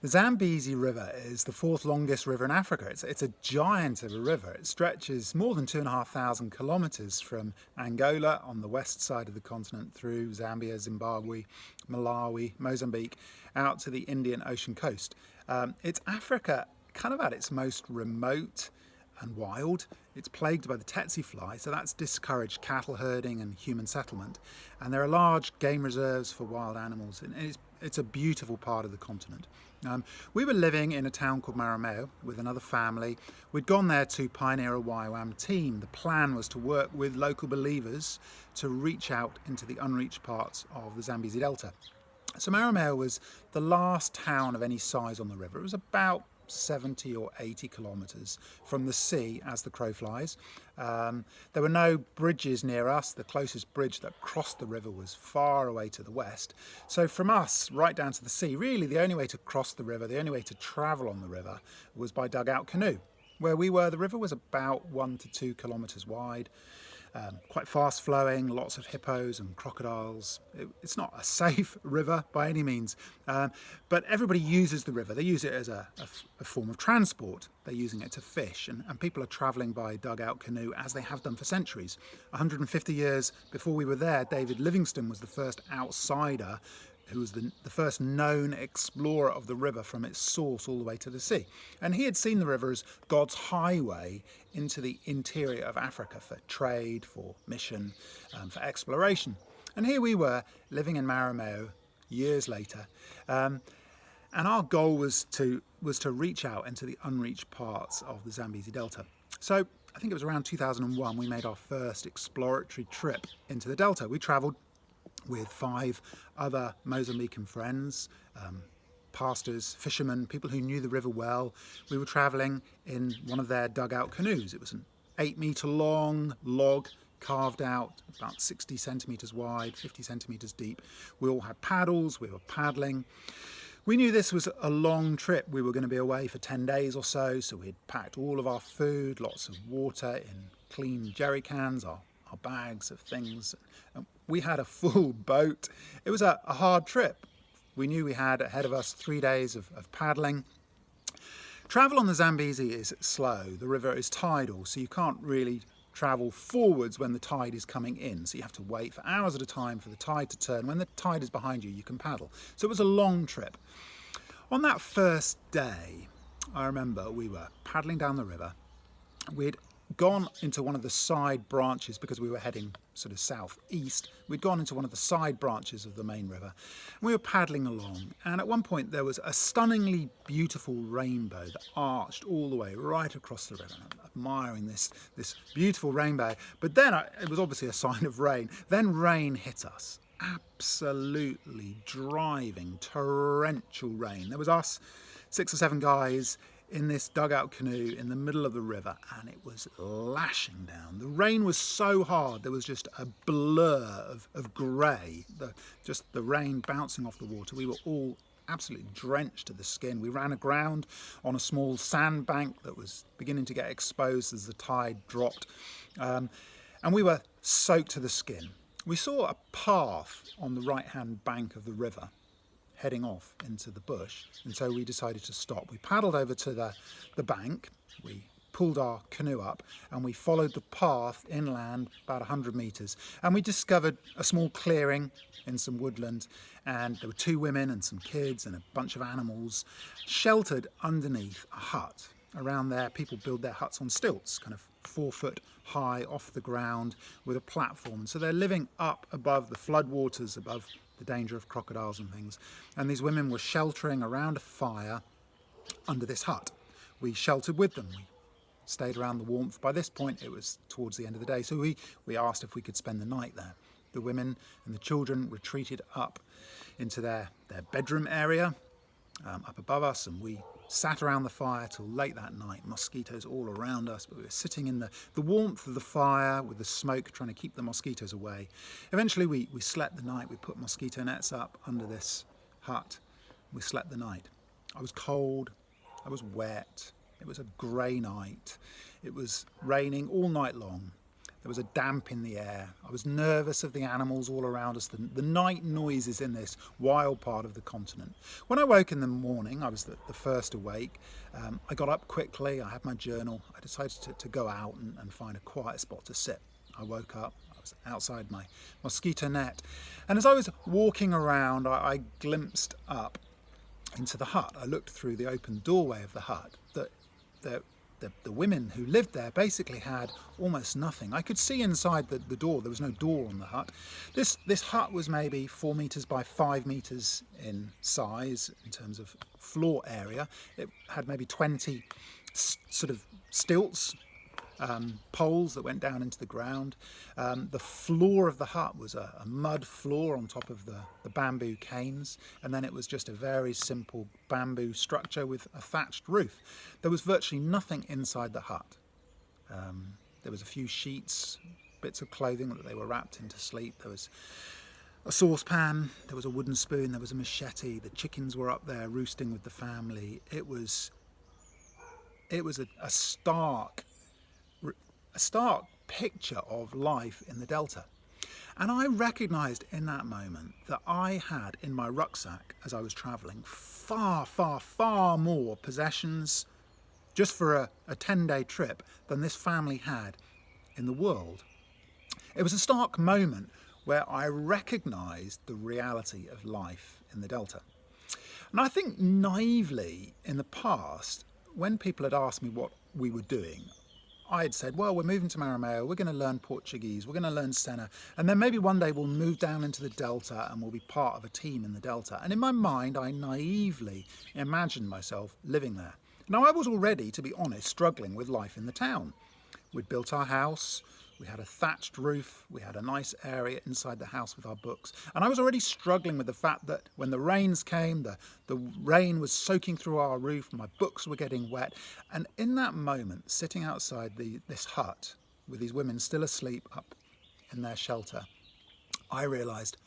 The Zambezi River is the fourth longest river in Africa. It's a giant of a river. It stretches more than 2,500 kilometres from Angola on the west side of the continent through Zambia, Zimbabwe, Malawi, Mozambique, out to the Indian Ocean coast. It's Africa kind of at its most remote and wild. It's plagued by the tsetse fly, so that's discouraged cattle herding and human settlement. And there are large game reserves for wild animals, and it's a beautiful part of the continent. We were living in a town called Maromeo with another family. We'd gone there to pioneer a YWAM team. The plan was to work with local believers to reach out into the unreached parts of the Zambezi Delta. So Maromeo was the last town of any size on the river. It was about 70 or 80 kilometres from the sea as the crow flies. There were no bridges near us. The closest bridge that crossed the river was far away to the west. So from us right down to the sea, really the only way to cross the river, the only way to travel on the river was by dugout canoe. Where we were, the river was about 1 to 2 kilometres wide. Quite fast flowing, lots of hippos and crocodiles. It's not a safe river by any means, but everybody uses the river. They use it as a form of transport. They're using it to fish, and people are travelling by dugout canoe as they have done for centuries. 150 years before we were there, David Livingstone was the first outsider who was the first known explorer of the river from its source all the way to the sea. And he had seen the river as God's highway into the interior of Africa for trade, for mission, for exploration. And here we were living in Maromeo years later. And our goal was to reach out into the unreached parts of the Zambezi Delta. So I think it was around 2001 we made our first exploratory trip into the Delta. We travelled with 5 other Mozambican friends, pastors, fishermen, people who knew the river well. We were travelling in one of their dugout canoes. It was an 8-metre long log carved out, about 60 centimetres wide, 50 centimetres deep. We all had paddles, we were paddling. We knew this was a long trip. We were going to be away for 10 days or so we'd packed all of our food, lots of water in clean jerry cans, our bags of things. We had a full boat. It was a hard trip. We knew we had ahead of us 3 days of paddling. Travel on the Zambezi is slow. The river is tidal, so you can't really travel forwards when the tide is coming in. So you have to wait for hours at a time for the tide to turn. When the tide is behind you, you can paddle. So it was a long trip. On that first day, I remember we were paddling down the river. We'd gone into one of the side branches because we were heading sort of southeast. We'd gone into one of the side branches of the main river. And we were paddling along, and at one point there was a stunningly beautiful rainbow that arched all the way right across the river. I'm admiring this beautiful rainbow, but then it was obviously a sign of rain. Then rain hit us. Absolutely driving, torrential rain. There was us, 6 or 7 guys, in this dugout canoe in the middle of the river, and it was lashing down. The rain was so hard, there was just a blur of grey, just the rain bouncing off the water. We were all absolutely drenched to the skin. We ran aground on a small sandbank that was beginning to get exposed as the tide dropped, and we were soaked to the skin. We saw a path on the right-hand bank of the river heading off into the bush, and so we decided to stop. We paddled over to the bank, we pulled our canoe up, and we followed the path inland about 100 metres, and we discovered a small clearing in some woodland, and there were 2 women and some kids and a bunch of animals sheltered underneath a hut. Around there, people build their huts on stilts, kind of 4 foot high off the ground with a platform, and so they're living up above the floodwaters, above the danger of crocodiles and things. And these women were sheltering around a fire under this hut. We sheltered with them. We stayed around the warmth. By this point, it was towards the end of the day, so we asked if we could spend the night there. The women and the children retreated up into their bedroom area up above us, and we sat around the fire till late that night, mosquitoes all around us, but we were sitting in the warmth of the fire with the smoke trying to keep the mosquitoes away. Eventually we slept the night. We put mosquito nets up under this hut. We slept the night. I was cold, I was wet, it was a grey night, it was raining all night long, There was a damp in the air. I was nervous of the animals all around us, the night noises in this wild part of the continent. When I woke in the morning, I was the first awake. I got up quickly, I had my journal. I decided to go out and find a quiet spot to sit. I woke up, I was outside my mosquito net, and as I was walking around, I glimpsed up into the hut. I looked through the open doorway of the hut. The women who lived there basically had almost nothing. I could see inside the door. There was no door on the hut. This hut was maybe 4 meters by 5 meters in size in terms of floor area. It had maybe 20 sort of stilts, poles that went down into the ground. The floor of the hut was a mud floor on top of the bamboo canes, and then it was just a very simple bamboo structure with a thatched roof. There was virtually nothing inside the hut. There was a few sheets, bits of clothing that they were wrapped in to sleep. There was a saucepan, there was a wooden spoon, there was a machete. The chickens were up there roosting with the family. It was a stark picture of life in the Delta. And I recognised in that moment that I had in my rucksack, as I was travelling, far, far, far more possessions just for a 10-day trip than this family had in the world. It was a stark moment where I recognised the reality of life in the Delta. And I think naively in the past, when people had asked me what we were doing, I had said, well, we're moving to Marameo, we're going to learn Portuguese, we're going to learn Sena, and then maybe one day we'll move down into the Delta and we'll be part of a team in the Delta. And in my mind, I naively imagined myself living there. Now, I was already, to be honest, struggling with life in the town. We'd built our house, we had a thatched roof, we had a nice area inside the house with our books. And I was already struggling with the fact that when the rains came, the rain was soaking through our roof, my books were getting wet. And in that moment, sitting outside this hut with these women still asleep up in their shelter, I realised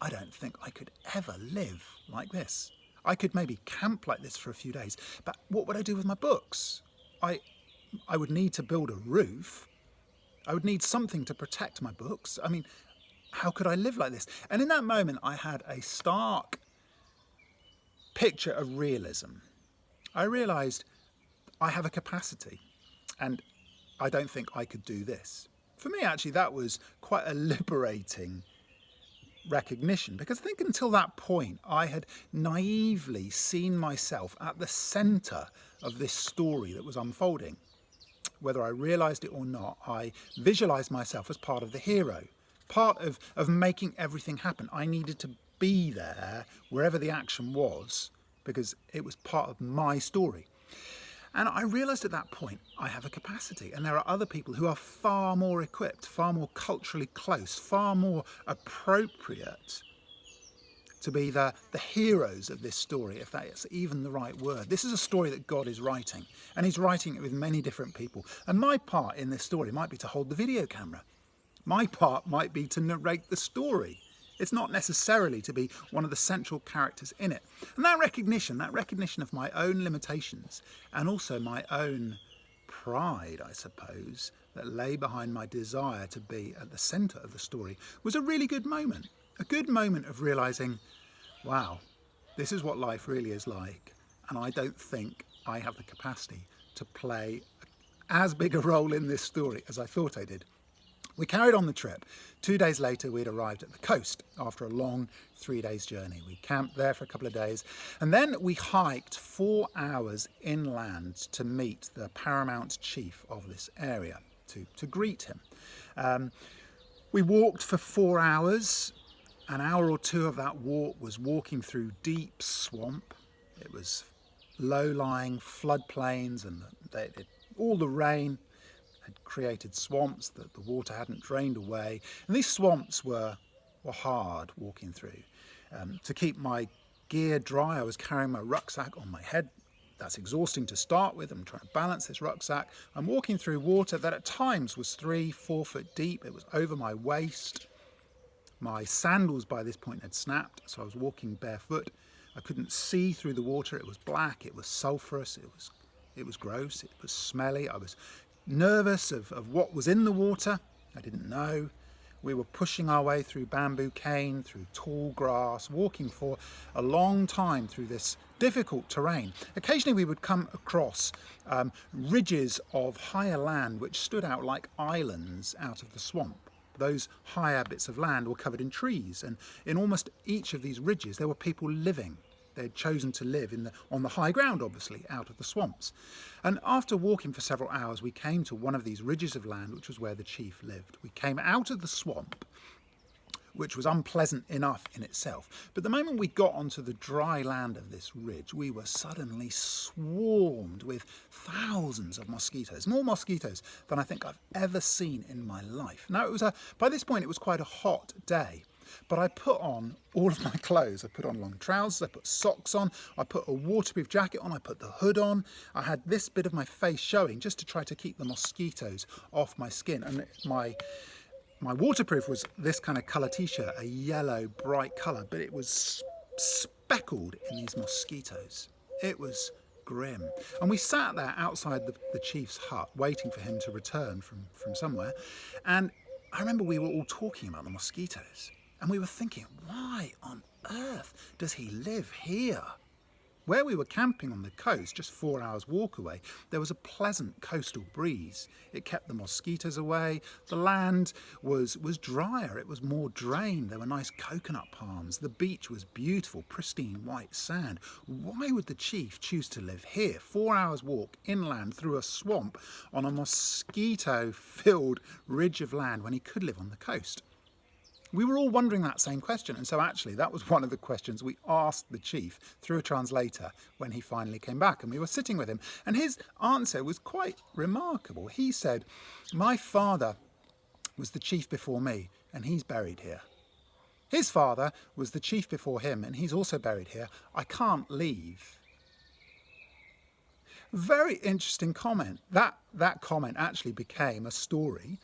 I don't think I could ever live like this. I could maybe camp like this for a few days, but what would I do with my books? I would need to build a roof. I would need something to protect my books. I mean, how could I live like this? And in that moment, I had a stark picture of realism. I realised I have a capacity, and I don't think I could do this. For me, actually, that was quite a liberating recognition, because I think until that point, I had naively seen myself at the centre of this story that was unfolding. Whether I realised it or not, I visualised myself as part of the hero, part of making everything happen. I needed to be there wherever the action was because it was part of my story. And I realised at that point I have a capacity, and there are other people who are far more equipped, far more culturally close, far more appropriate to be the heroes of this story, if that is even the right word. This is a story that God is writing, and he's writing it with many different people. And my part in this story might be to hold the video camera. My part might be to narrate the story. It's not necessarily to be one of the central characters in it. And that recognition of my own limitations and also my own pride, I suppose, that lay behind my desire to be at the centre of the story was a really good moment. A good moment of realising, wow, this is what life really is like, and I don't think I have the capacity to play as big a role in this story as I thought I did. We carried on the trip. 2 days later, we'd arrived at the coast after a long 3 days journey. We camped there for a couple of days, and then we hiked 4 hours inland to meet the paramount chief of this area, to greet him. We walked for 4 hours. An hour or two of that walk was walking through deep swamp. It was low-lying floodplains, and all the rain had created swamps that the water hadn't drained away. And these swamps were hard walking through. To keep my gear dry, I was carrying my rucksack on my head. That's exhausting to start with. I'm trying to balance this rucksack. I'm walking through water that at times was 3-4 foot deep. It was over my waist. My sandals by this point had snapped, so I was walking barefoot. I couldn't see through the water. It was black, it was sulphurous, it was gross, it was smelly. I was nervous of what was in the water. I didn't know. We were pushing our way through bamboo cane, through tall grass, walking for a long time through this difficult terrain. Occasionally we would come across ridges of higher land which stood out like islands out of the swamp. Those higher bits of land were covered in trees, and in almost each of these ridges there were people living. They'd chosen to live on the high ground, obviously, out of the swamps. And after walking for several hours, we came to one of these ridges of land, which was where the chief lived. We came out of the swamp, which was unpleasant enough in itself. But the moment we got onto the dry land of this ridge, we were suddenly swarmed with thousands of mosquitoes, more mosquitoes than I think I've ever seen in my life. Now, by this point, it was quite a hot day. But I put on all of my clothes. I put on long trousers, I put socks on, I put a waterproof jacket on, I put the hood on. I had this bit of my face showing just to try to keep the mosquitoes off my skin. And my waterproof was this kind of colour t-shirt, a yellow bright colour, but it was speckled in these mosquitoes. It was grim. And we sat there outside the chief's hut waiting for him to return from somewhere. And I remember we were all talking about the mosquitoes. And we were thinking, why on earth does he live here? Where we were camping on the coast, just 4 hours walk away, there was a pleasant coastal breeze. It kept the mosquitoes away. The land was drier. It was more drained. There were nice coconut palms. The beach was beautiful, pristine white sand. Why would the chief choose to live here? 4 hours walk inland through a swamp on a mosquito-filled ridge of land when he could live on the coast? We were all wondering that same question, and so actually that was one of the questions we asked the chief through a translator when he finally came back, and we were sitting with him, and his answer was quite remarkable. He said, "My father was the chief before me, and he's buried here. His father was the chief before him, and he's also buried here. I can't leave." Very interesting comment. That comment actually became a story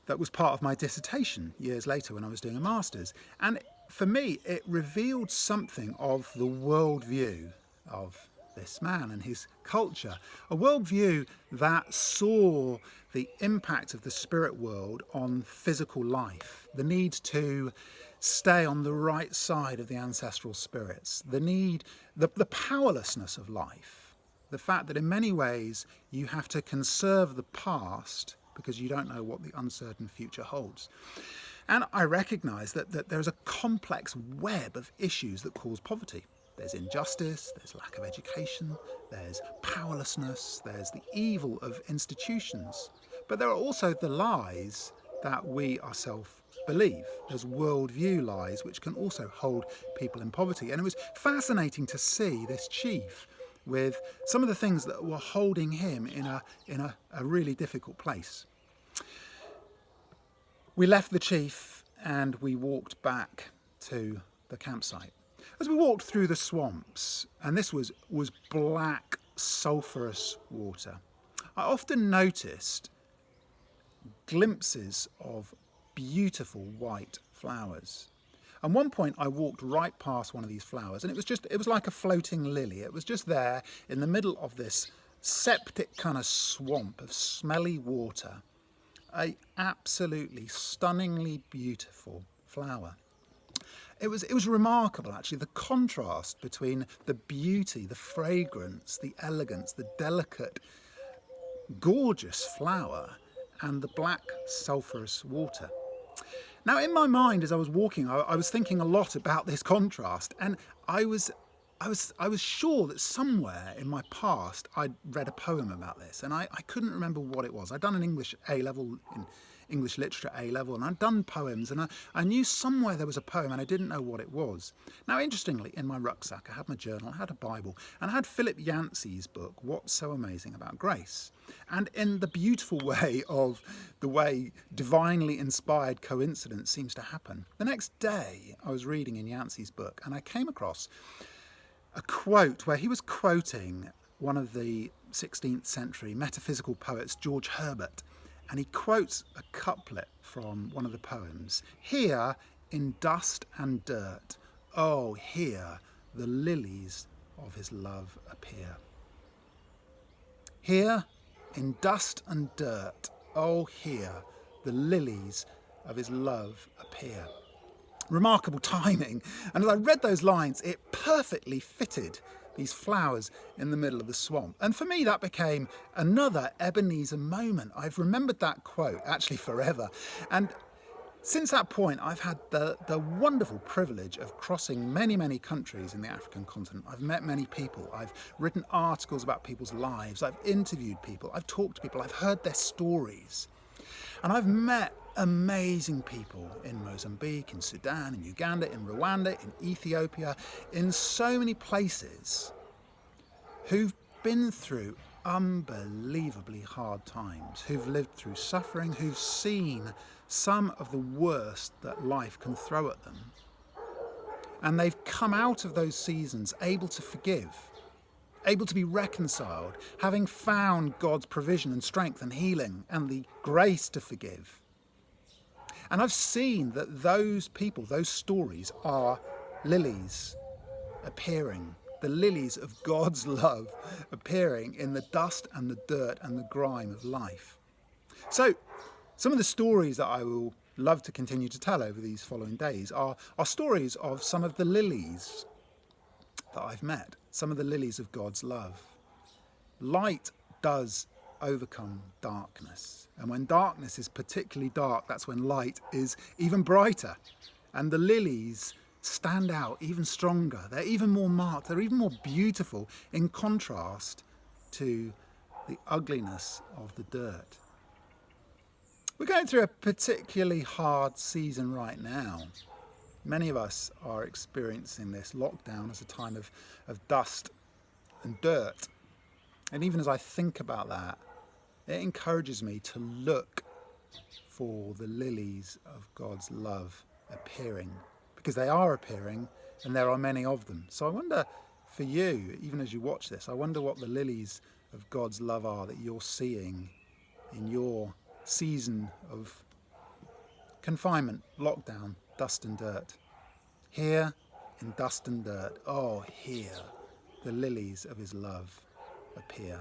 that was part of my dissertation years later when I was doing a master's. And for me, it revealed something of the worldview of this man and his culture. A worldview that saw the impact of the spirit world on physical life, the need to stay on the right side of the ancestral spirits, the powerlessness of life, the fact that in many ways you have to conserve the past because you don't know what the uncertain future holds. And I recognise that there's a complex web of issues that cause poverty. There's injustice, there's lack of education, there's powerlessness, there's the evil of institutions. But there are also the lies that we ourselves believe. There's worldview lies which can also hold people in poverty. And it was fascinating to see this chief with some of the things that were holding him in a really difficult place. We left the chief and we walked back to the campsite. As we walked through the swamps, and this was black, sulphurous water, I often noticed glimpses of beautiful white flowers. At one point I walked right past one of these flowers, and it was like a floating lily. It was just there in the middle of this septic kind of swamp of smelly water. A absolutely stunningly beautiful flower. It was remarkable actually, the contrast between the beauty, the fragrance, the elegance, the delicate, gorgeous flower and the black sulphurous water. Now, in my mind, as I was walking, I was thinking a lot about this contrast, and I was sure that somewhere in my past I'd read a poem about this, and I couldn't remember what it was. I'd done an English A-level, in English literature A-level, and I'd done poems, and I knew somewhere there was a poem, and I didn't know what it was. Now, interestingly, in my rucksack, I had my journal, I had a Bible, and I had Philip Yancey's book, What's So Amazing About Grace? And in the beautiful way of the way divinely inspired coincidence seems to happen, the next day I was reading in Yancey's book, and I came across a quote where he was quoting one of the 16th century metaphysical poets, George Herbert, and he quotes a couplet from one of the poems. Here in dust and dirt, oh, here the lilies of his love appear. Here In dust and dirt, oh here, the lilies of his love appear. Remarkable timing, and as I read those lines, it perfectly fitted these flowers in the middle of the swamp. And for me, that became another Ebenezer moment. I've remembered that quote actually forever. And since that point, I've had the wonderful privilege of crossing many, many countries in the African continent. I've met many people. I've written articles about people's lives. I've interviewed people. I've talked to people. I've heard their stories. And I've met amazing people in Mozambique, in Sudan, in Uganda, in Rwanda, in Ethiopia, in so many places who've been through unbelievably hard times, who've lived through suffering, who've seen some of the worst that life can throw at them. And they've come out of those seasons able to forgive, able to be reconciled, having found God's provision and strength and healing and the grace to forgive. And I've seen that those people, those stories are lilies appearing, the lilies of God's love appearing in the dust and the dirt and the grime of life. So some of the stories that I will love to continue to tell over these following days are stories of some of the lilies that I've met, some of the lilies of God's love. Light does overcome darkness. And when darkness is particularly dark, that's when light is even brighter. And the lilies stand out even stronger. They're even more marked. They're even more beautiful in contrast to the ugliness of the dirt. We're going through a particularly hard season right now. Many of us are experiencing this lockdown as a time of dust and dirt. And even as I think about that, it encourages me to look for the lilies of God's love appearing, because they are appearing and there are many of them. So I wonder for you, even as you watch this, I wonder what the lilies of God's love are that you're seeing in your season of confinement, lockdown, dust and dirt. Here in dust and dirt, oh, here the lilies of his love appear.